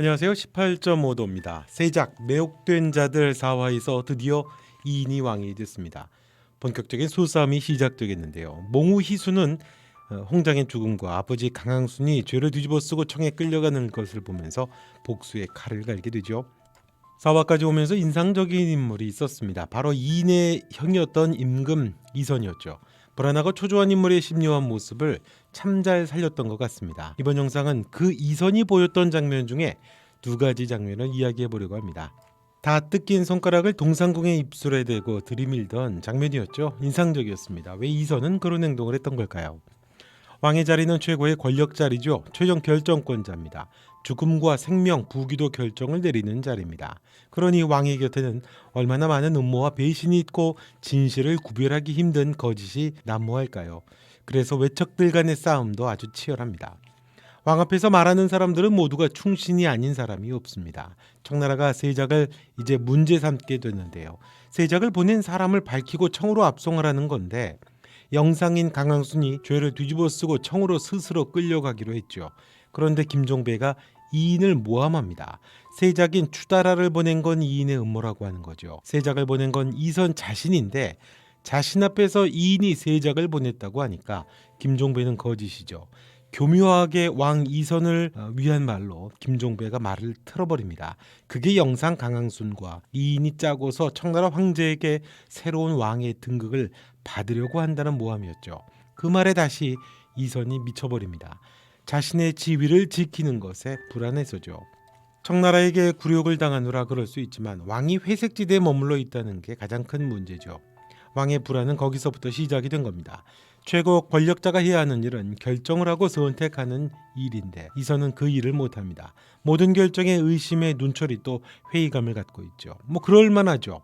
안녕하세요. 18.5도입니다. 세작, 매혹된 자들 4화에서 드디어 이인이 왕이 됐습니다. 본격적인 소싸움이 시작되겠는데요. 몽우 희수는 홍장의 죽음과 아버지 강항순이 죄를 뒤집어쓰고 청에 끌려가는 것을 보면서 복수의 칼을 갈게 되죠. 4화까지 오면서 인상적인 인물이 있었습니다. 바로 이인의 형이었던 임금 이선이었죠. 불안하고 초조한 인물의 심려한 모습을 참 잘 살렸던 것 같습니다. 이번 영상은 그 이선이 보였던 장면 중에 두 가지 장면을 이야기해 보려고 합니다. 다 뜯긴 손가락을 동상궁의 입술에 대고 들이밀던 장면이었죠. 인상적이었습니다. 왜 이선은 그런 행동을 했던 걸까요? 왕의 자리는 최고의 권력 자리죠. 최종 결정권자입니다. 죽음과 생명, 부귀도 결정을 내리는 자리입니다. 그러니 왕의 곁에는 얼마나 많은 음모와 배신이 있고 진실을 구별하기 힘든 거짓이 난무할까요? 그래서 외척들 간의 싸움도 아주 치열합니다. 왕 앞에서 말하는 사람들은 모두가 충신이 아닌 사람이 없습니다. 청나라가 세작을 이제 문제 삼게 됐는데요. 세작을 보낸 사람을 밝히고 청으로 압송하라는 건데 영상인 강항순이 죄를 뒤집어쓰고 청으로 스스로 끌려가기로 했죠. 그런데 김종배가 이인을 모함합니다. 세작인 추다라를 보낸 건 이인의 음모라고 하는 거죠. 세작을 보낸 건 이선 자신인데 자신 앞에서 이인이 세작을 보냈다고 하니까 김종배는 거짓이죠. 교묘하게 왕 이선을 위한 말로 김종배가 말을 틀어버립니다. 그게 영상 강항순과 이인이 짜고서 청나라 황제에게 새로운 왕의 등극을 받으려고 한다는 모함이었죠. 그 말에 다시 이선이 미쳐버립니다. 자신의 지위를 지키는 것에 불안해서죠. 청나라에게 굴욕을 당하느라 그럴 수 있지만 왕이 회색지대에 머물러 있다는 게 가장 큰 문제죠. 왕의 불안은 거기서부터 시작이 된 겁니다. 최고 권력자가 해야 하는 일은 결정을 하고 선택하는 일인데 이선은 그 일을 못합니다. 모든 결정에 의심의 눈초리 또 회의감을 갖고 있죠. 그럴 만하죠.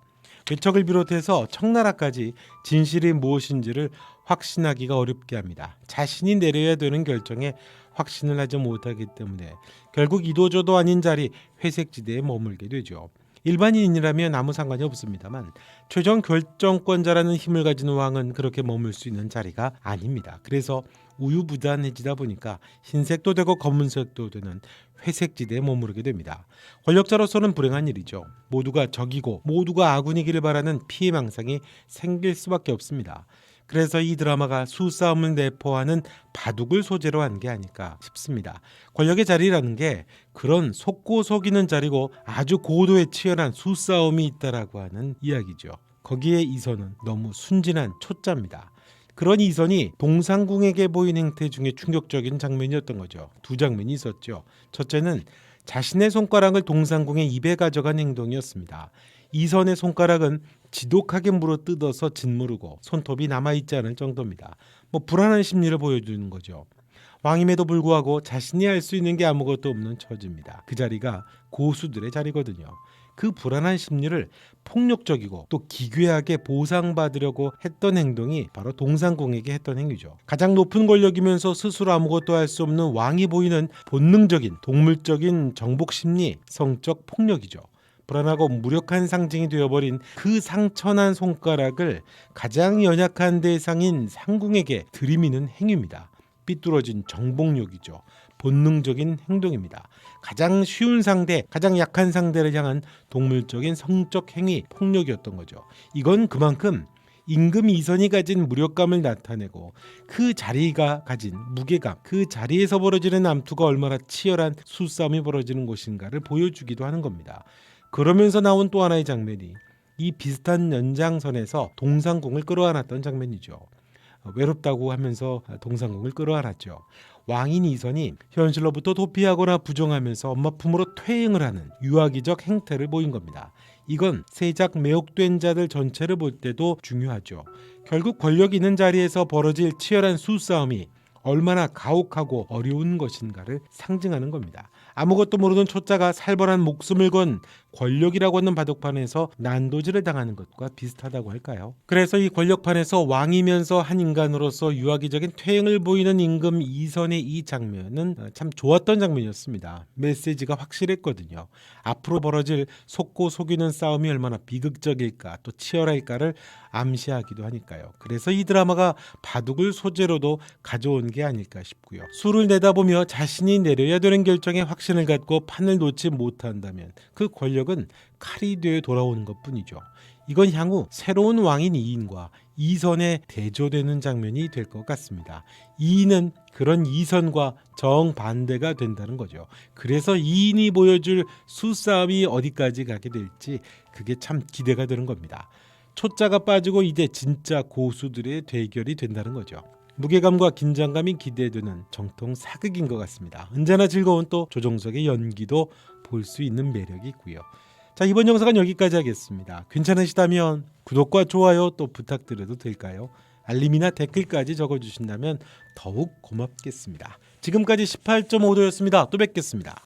외척을 비롯해서 청나라까지 진실이 무엇인지를 확신하기가 어렵게 합니다. 자신이 내려야 되는 결정에 확신을 하지 못하기 때문에 결국 이도저도 아닌 자리 회색지대에 머물게 되죠. 일반인이라면 아무 상관이 없습니다만 최종 결정권자라는 힘을 가진 왕은 그렇게 머물 수 있는 자리가 아닙니다. 그래서 우유부단해지다 보니까 흰색도 되고 검은색도 되는 회색지대에 머무르게 됩니다. 권력자로서는 불행한 일이죠. 모두가 적이고 모두가 아군이기를 바라는 피해망상이 생길 수밖에 없습니다. 그래서 이 드라마가 수싸움을 내포하는 바둑을 소재로 한 게 아닐까 싶습니다. 권력의 자리라는 게 그런 속고 속이는 자리고 아주 고도의 치열한 수싸움이 있다라고 하는 이야기죠. 거기에 이선은 너무 순진한 초짜입니다. 그런 이선이 동상궁에게 보인 행태 중에 충격적인 장면이었던 거죠. 두 장면이 있었죠. 첫째는 자신의 손가락을 동상궁의 입에 가져간 행동이었습니다. 이선의 손가락은 지독하게 물어뜯어서 짓무르고 손톱이 남아있지 않을 정도입니다. 불안한 심리를 보여주는 거죠. 왕임에도 불구하고 자신이 할 수 있는 게 아무것도 없는 처지입니다. 그 자리가 고수들의 자리거든요. 그 불안한 심리를 폭력적이고 또 기괴하게 보상받으려고 했던 행동이 바로 동상궁에게 했던 행위죠. 가장 높은 권력이면서 스스로 아무것도 할 수 없는 왕이 보이는 본능적인 동물적인 정복 심리, 성적 폭력이죠. 불안하고 무력한 상징이 되어버린 그 상처난 손가락을 가장 연약한 대상인 상궁에게 들이미는 행위입니다. 삐뚤어진 정복욕이죠. 본능적인 행동입니다. 가장 쉬운 상대, 가장 약한 상대를 향한 동물적인 성적 행위, 폭력이었던 거죠. 이건 그만큼 임금 이선이 가진 무력감을 나타내고 그 자리가 가진 무게감, 그 자리에서 벌어지는 남투가 얼마나 치열한 수싸움이 벌어지는 곳인가를 보여주기도 하는 겁니다. 그러면서 나온 또 하나의 장면이 이 비슷한 연장선에서 동상궁을 끌어안았던 장면이죠. 외롭다고 하면서 동상궁을 끌어안았죠. 왕인 이선이 현실로부터 도피하거나 부정하면서 엄마 품으로 퇴행을 하는 유아기적 행태를 보인 겁니다. 이건 세작 매혹된 자들 전체를 볼 때도 중요하죠. 결국 권력 있는 자리에서 벌어질 치열한 수싸움이 얼마나 가혹하고 어려운 것인가를 상징하는 겁니다. 아무것도 모르는 초짜가 살벌한 목숨을 건 권력이라고 하는 바둑판에서 난도질을 당하는 것과 비슷하다고 할까요? 그래서 이 권력판에서 왕이면서 한 인간으로서 유아기적인 퇴행을 보이는 임금 이선의 이 장면은 참 좋았던 장면이었습니다. 메시지가 확실했거든요. 앞으로 벌어질 속고 속이는 싸움이 얼마나 비극적일까 또 치열할까를 암시하기도 하니까요. 그래서 이 드라마가 바둑을 소재로도 가져온 게 아닐까 싶고요. 수를 내다보며 자신이 내려야 되는 결정에 확신을 갖고 판을 놓지 못한다면 그 권력은 칼이 되어 돌아오는 것뿐이죠. 이건 향후 새로운 왕인 이인과 이선에 대조되는 장면이 될 것 같습니다. 이인은 그런 이선과 정반대가 된다는 거죠. 그래서 이인이 보여줄 수싸움이 어디까지 가게 될지 그게 참 기대가 되는 겁니다. 초짜가 빠지고 이제 진짜 고수들의 대결이 된다는 거죠. 무게감과 긴장감이 기대되는 정통 사극인 것 같습니다. 언제나 즐거운 또 조정석의 연기도 볼 수 있는 매력이 있고요. 자, 이번 영상은 여기까지 하겠습니다. 괜찮으시다면 구독과 좋아요 또 부탁드려도 될까요? 알림이나 댓글까지 적어주신다면 더욱 고맙겠습니다. 지금까지 18.5도였습니다. 또 뵙겠습니다.